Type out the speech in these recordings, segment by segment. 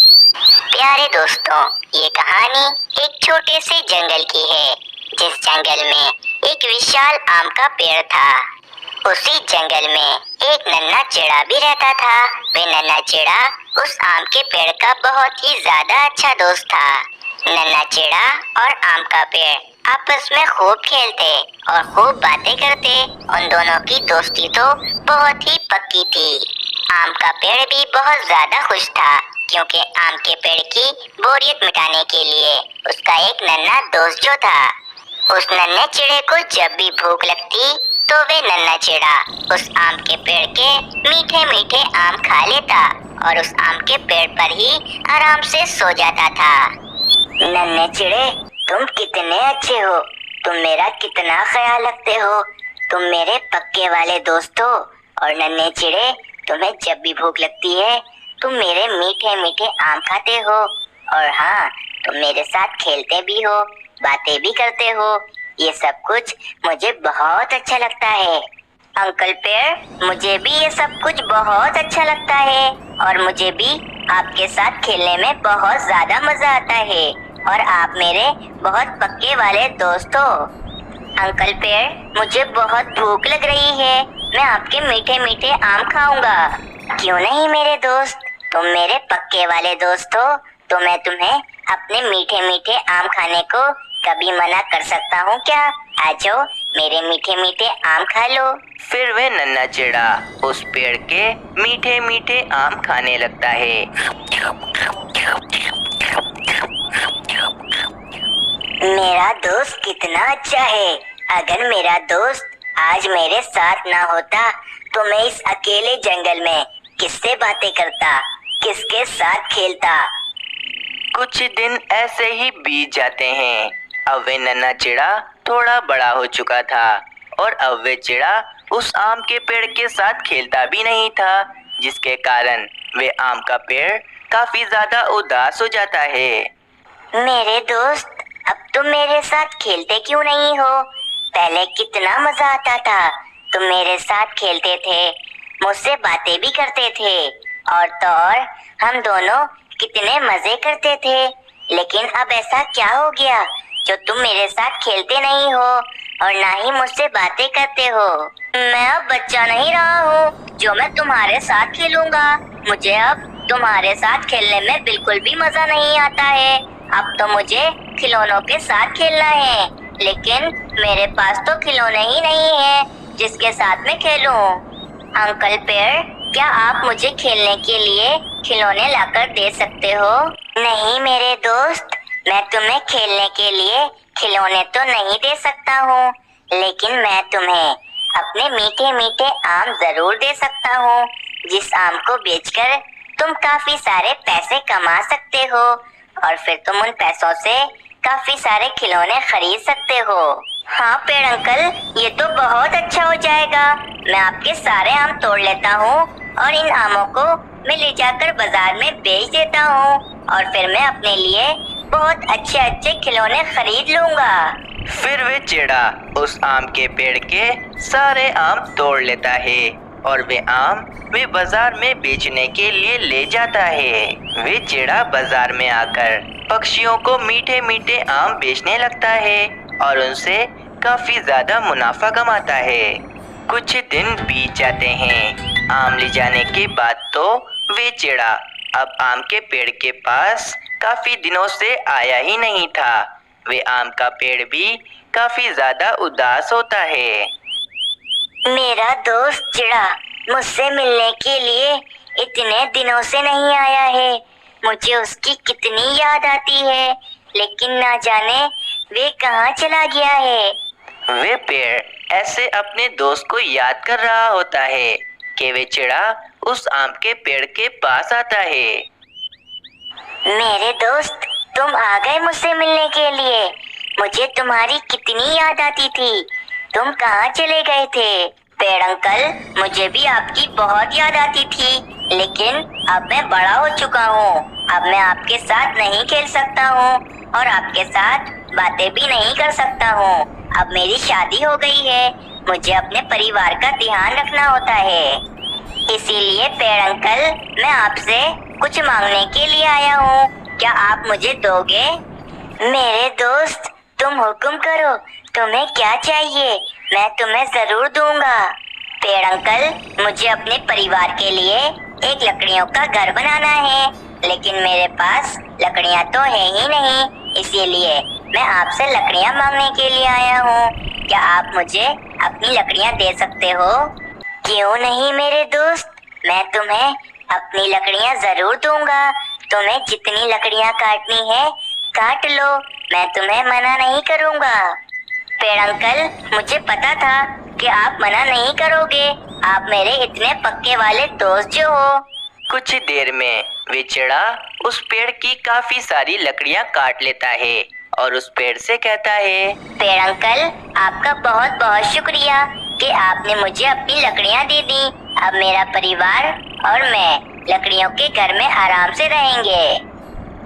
प्यारे दोस्तों, ये कहानी एक छोटे से जंगल की है, जिस जंगल में एक विशाल आम का पेड़ था। उसी जंगल में एक नन्हा चिड़ा भी रहता था। वह नन्हा चिड़ा उस आम के पेड़ का बहुत ही ज्यादा अच्छा दोस्त था। नन्हा चिड़ा और आम का पेड़ आपस में खूब खेलते और खूब बातें करते। उन दोनों की दोस्ती तो बहुत ही पक्की थी। आम का पेड़ भी बहुत ज्यादा खुश था, क्योंकि आम के पेड़ की बोरियत मिटाने के लिए उसका एक नन्हा दोस्त जो था। उस नन्हे चिड़े को जब भी भूख लगती तो वे नन्हा चिड़ा उस आम के पेड़ के मीठे मीठे आम खा लेता और उस आम के पेड़ पर ही आराम से सो जाता था। नन्हे चिड़े, तुम कितने अच्छे हो, तुम मेरा कितना ख्याल रखते हो, तुम मेरे पक्के वाले दोस्त हो। और नन्हे चिड़े, तुम्हें जब भी भूख लगती है तुम मेरे मीठे मीठे आम खाते हो, और हाँ, तुम मेरे साथ खेलते भी हो, बातें भी करते हो। ये सब कुछ मुझे बहुत अच्छा लगता है। अंकल पेड़, मुझे भी ये सब कुछ बहुत अच्छा लगता है, और मुझे भी आपके साथ खेलने में बहुत ज्यादा मजा आता है, और आप मेरे बहुत पक्के वाले दोस्त हो। अंकल पेड़, मुझे बहुत भूख लग रही है, मैं आपके मीठे मीठे आम खाऊंगा। क्यों नहीं मेरे दोस्त, तुम मेरे पक्के वाले दोस्त हो, तो मैं तुम्हें अपने मीठे मीठे आम खाने को कभी मना कर सकता हूँ क्या? आ जाओ, मेरे मीठे मीठे आम खा लो। फिर वह नन्हा चिड़ा उस पेड़ के मीठे मीठे आम खाने लगता है। मेरा दोस्त कितना अच्छा है। अगर मेरा दोस्त आज मेरे साथ ना होता तो मैं इस अकेले जंगल में किससे बातें करता, किसके साथ खेलता। कुछ दिन ऐसे ही बीत जाते हैं। अब वे नन्हा चिड़ा थोड़ा बड़ा हो चुका था, और अब वे चिड़ा उस आम के पेड़ के साथ खेलता भी नहीं था, जिसके कारण वे आम का पेड़ काफी ज्यादा उदास हो जाता है। मेरे दोस्त, अब तुम मेरे साथ खेलते क्यों नहीं हो? पहले कितना मजा आता था, तुम मेरे साथ खेलते थे, मुझसे बातें भी करते थे, और तो और हम दोनों कितने मजे करते थे। लेकिन अब ऐसा क्या हो गया जो तुम मेरे साथ खेलते नहीं हो और ना ही मुझसे बातें करते हो? मैं अब बच्चा नहीं रहा हूँ जो मैं तुम्हारे साथ खेलूंगा। मुझे अब तुम्हारे साथ खेलने में बिल्कुल भी मजा नहीं आता है। अब तो मुझे खिलौनों के साथ खेलना है, लेकिन मेरे पास तो खिलौने ही नहीं है जिसके साथ मैं खेलूं। अंकल पेड़, क्या आप मुझे खेलने के लिए खिलौने लाकर दे सकते हो? नहीं मेरे दोस्त, मैं तुम्हें खेलने के लिए खिलौने तो नहीं दे सकता हूँ, लेकिन मैं तुम्हें अपने मीठे मीठे आम जरूर दे सकता हूँ, जिस आम को बेचकर तुम काफी सारे पैसे कमा सकते हो, और फिर तुम उन पैसों से काफी सारे खिलौने खरीद सकते हो। हाँ पेड़ अंकल, ये तो बहुत अच्छा हो जाएगा। मैं आपके सारे आम तोड़ लेता हूँ और इन आमों को मैं ले जाकर बाजार में बेच देता हूँ, और फिर मैं अपने लिए बहुत अच्छे अच्छे खिलौने खरीद लूँगा। फिर वे चिड़ा उस आम के पेड़ के सारे आम तोड़ लेता है, और वे आम वे बाजार में बेचने के लिए ले जाता है। वे चिड़ा बाजार में आकर पक्षियों को मीठे मीठे आम बेचने लगता है, और उनसे काफी ज्यादा मुनाफा कमाता है। कुछ दिन बीत जाते हैं। आम ले जाने के बाद तो वे चिड़ा अब आम के पेड़ के पास काफी दिनों से आया ही नहीं था। वे आम का पेड़ भी काफी ज्यादा उदास होता है। मेरा दोस्त चिड़ा मुझसे मिलने के लिए इतने दिनों से नहीं आया है। मुझे उसकी कितनी याद आती है, लेकिन ना जाने वे कहाँ चला गया है। वे पेड़ ऐसे अपने दोस्त को याद कर रहा होता है कि वे चिड़ा उस आम के पेड़ के पास आता है। मेरे दोस्त, तुम आ गए मुझसे मिलने के लिए। मुझे तुम्हारी कितनी याद आती थी। तुम कहाँ चले गए थे? पेड़ अंकल, मुझे भी आपकी बहुत याद आती थी, लेकिन अब मैं बड़ा हो चुका हूँ। अब मैं आपके साथ नहीं खेल सकता हूँ और आपके साथ बातें भी नहीं कर सकता हूँ। अब मेरी शादी हो गई है, मुझे अपने परिवार का ध्यान रखना होता है। इसीलिए पेड़ अंकल, मैं आपसे कुछ मांगने के लिए आया हूँ, क्या आप मुझे दोगे? मेरे दोस्त, तुम हुक्म करो, तुम्हें क्या चाहिए, मैं तुम्हें जरूर दूंगा। पेड़ अंकल, मुझे अपने परिवार के लिए एक लकड़ियों का घर बनाना है, लेकिन मेरे पास लकड़ियाँ तो है ही नहीं, इसीलिए मैं आपसे लकड़ियाँ मांगने के लिए आया हूँ। क्या आप मुझे अपनी लकड़ियाँ दे सकते हो? क्यों नहीं मेरे दोस्त, मैं तुम्हें अपनी लकड़ियाँ जरूर दूंगा। तुम्हें जितनी लकड़ियाँ काटनी है काट लो, मैं तुम्हें मना नहीं करूँगा। पेड़ अंकल, मुझे पता था कि आप मना नहीं करोगे, आप मेरे इतने पक्के वाले दोस्त जो हो। कुछ देर में वे चिड़ा उस पेड़ की काफी सारी लकड़ियां काट लेता है और उस पेड़ से कहता है, पेड़ अंकल, आपका बहुत बहुत शुक्रिया कि आपने मुझे अपनी लकड़ियां दे दी। अब मेरा परिवार और मैं लकड़ियों के घर में आराम से रहेंगे।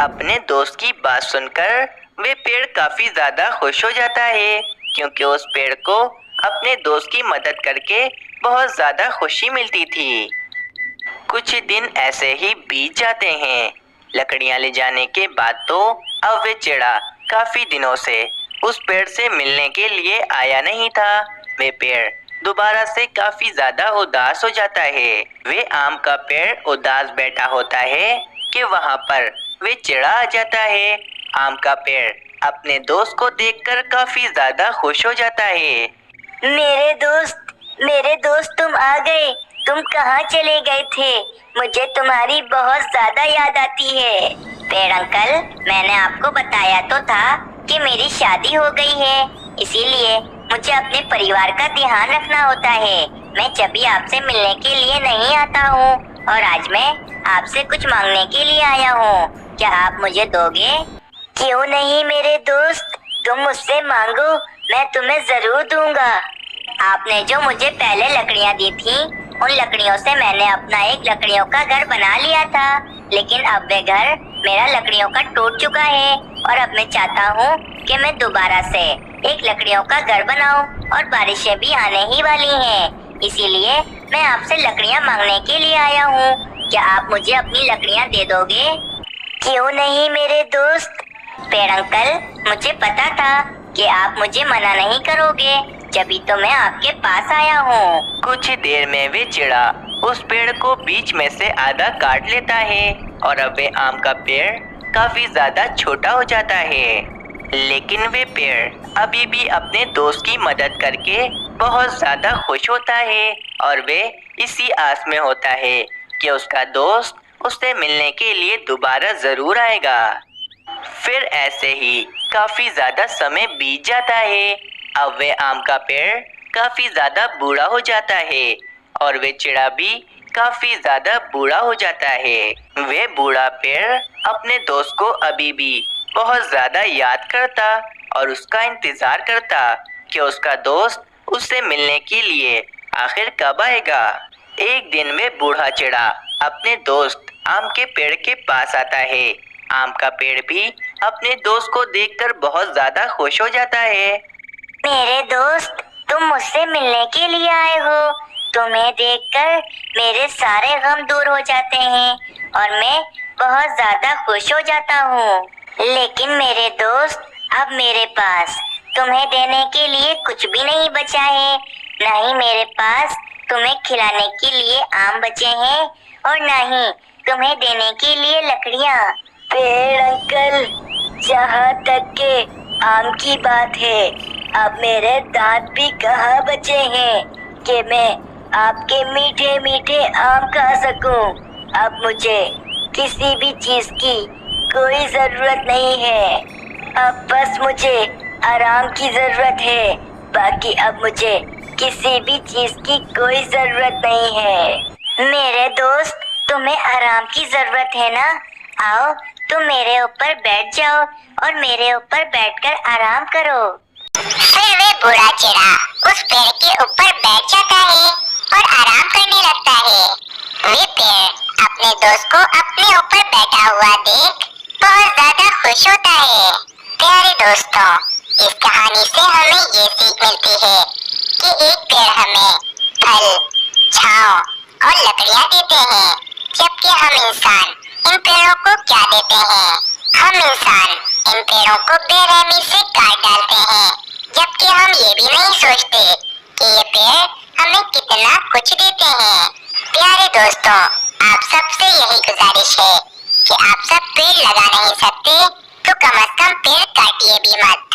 अपने दोस्त की बात सुनकर वे पेड़ काफी ज्यादा खुश हो जाता है, क्योंकि उस पेड़ को अपने दोस्त की मदद करके बहुत ज्यादा खुशी मिलती थी। कुछ दिन ऐसे ही बीत जाते हैं। लकड़ियां ले जाने के बाद तो अब वे चिड़ा काफी दिनों से उस पेड़ से मिलने के लिए आया नहीं था। वे पेड़ दोबारा से काफी ज्यादा उदास हो जाता है। वे आम का पेड़ उदास बैठा होता है कि वहाँ पर वे चिड़ा आ जाता है। आम का पेड़ अपने दोस्त को देखकर काफी ज्यादा खुश हो जाता है। मेरे दोस्त तुम आ गए। तुम कहाँ चले गए थे? मुझे तुम्हारी बहुत ज्यादा याद आती है। पेड़ अंकल, मैंने आपको बताया तो था कि मेरी शादी हो गई है, इसीलिए मुझे अपने परिवार का ध्यान रखना होता है। मैं जब भी आपसे मिलने के लिए नहीं आता हूँ, और आज मैं आपसे कुछ मांगने के लिए आया हूँ। क्या आप मुझे दोगे? क्यों नहीं मेरे दोस्त, तुम मुझसे मांगो, मैं तुम्हें जरूर दूंगा। आपने जो मुझे पहले लकड़ियाँ दी थी, उन लकड़ियों से मैंने अपना एक लकड़ियों का घर बना लिया था, लेकिन अब वे घर मेरा लकड़ियों का टूट चुका है और अब मैं चाहता हूँ कि मैं दोबारा से एक लकड़ियों का घर बनाऊं, और बारिशें भी आने ही वाली हैं, इसीलिए मैं आपसे लकड़ियाँ मांगने के लिए आया हूँ। क्या आप मुझे अपनी लकड़ियाँ दे दोगे? क्यों नहीं मेरे दोस्त। पेड़ अंकल, मुझे पता था कि आप मुझे मना नहीं करोगे, जभी तो मैं आपके पास आया हूँ। कुछ देर में वे चिड़ा उस पेड़ को बीच में से आधा काट लेता है और अब वे आम का पेड़ काफी ज्यादा छोटा हो जाता है। लेकिन वे पेड़ अभी भी अपने दोस्त की मदद करके बहुत ज्यादा खुश होता है और वे इसी आस में होता है कि उसका दोस्त उससे मिलने के लिए दोबारा जरूर आएगा। फिर ऐसे ही काफी ज्यादा समय बीत जाता है। अब वे आम का पेड़ काफी ज्यादा बूढ़ा हो जाता है और वे चिड़ा भी काफी ज्यादा बूढ़ा हो जाता है। वे बूढ़ा पेड़ अपने दोस्त को अभी भी बहुत ज्यादा याद करता और उसका इंतजार करता कि उसका दोस्त उससे मिलने के लिए आखिर कब आएगा। एक दिन वे बूढ़ा चिड़ा अपने दोस्त आम के पेड़ के पास आता है। आम का पेड़ भी अपने दोस्त को देखकर बहुत ज्यादा खुश हो जाता है। मेरे दोस्त, तुम मुझसे मिलने के लिए आए हो। तुम्हें देखकर मेरे सारे गम दूर हो जाते हैं और मैं बहुत ज्यादा खुश हो जाता हूँ। लेकिन मेरे दोस्त, अब मेरे पास तुम्हें देने के लिए कुछ भी नहीं बचा है। न ही मेरे पास तुम्हें खिलाने के लिए आम बचे हैं और न ही तुम्हें देने के लिए लकड़ियाँ। पेड़ अंकल, जहाँ तक के आम की बात है, अब मेरे दांत भी कहाँ बचे हैं कि मैं आपके मीठे मीठे आम खा सकूं। अब मुझे किसी भी चीज की कोई जरूरत नहीं है। अब बस मुझे आराम की जरूरत है, बाकी अब मुझे किसी भी चीज की कोई जरूरत नहीं है। मेरे दोस्त, तुम्हें आराम की जरूरत है ना? आओ, तुम मेरे ऊपर बैठ जाओ और मेरे ऊपर बैठकर आराम करो। फिर वे बूढ़ा चिड़ा उस पेड़ के ऊपर बैठ जाता है और आराम करने लगता है। वे पेड़ अपने दोस्त को अपने ऊपर बैठा हुआ देख बहुत ज्यादा खुश होता है। प्यारे दोस्तों, इस कहानी से हमें ये सीख मिलती है कि एक पेड़ हमें फल, छांव और लकड़ियाँ देते हैं, जबकि हम इंसान इन पेड़ों को क्या देते हैं। हम इंसान इन पेड़ों को बेरहमी से काट डालते हैं, जबकि हम ये भी नहीं सोचते कि ये पेड़ हमें कितना कुछ देते हैं। प्यारे दोस्तों, आप सबसे यही गुजारिश है कि आप सब पेड़ लगा नहीं सकते तो कम से कम पेड़ काटिए भी मत।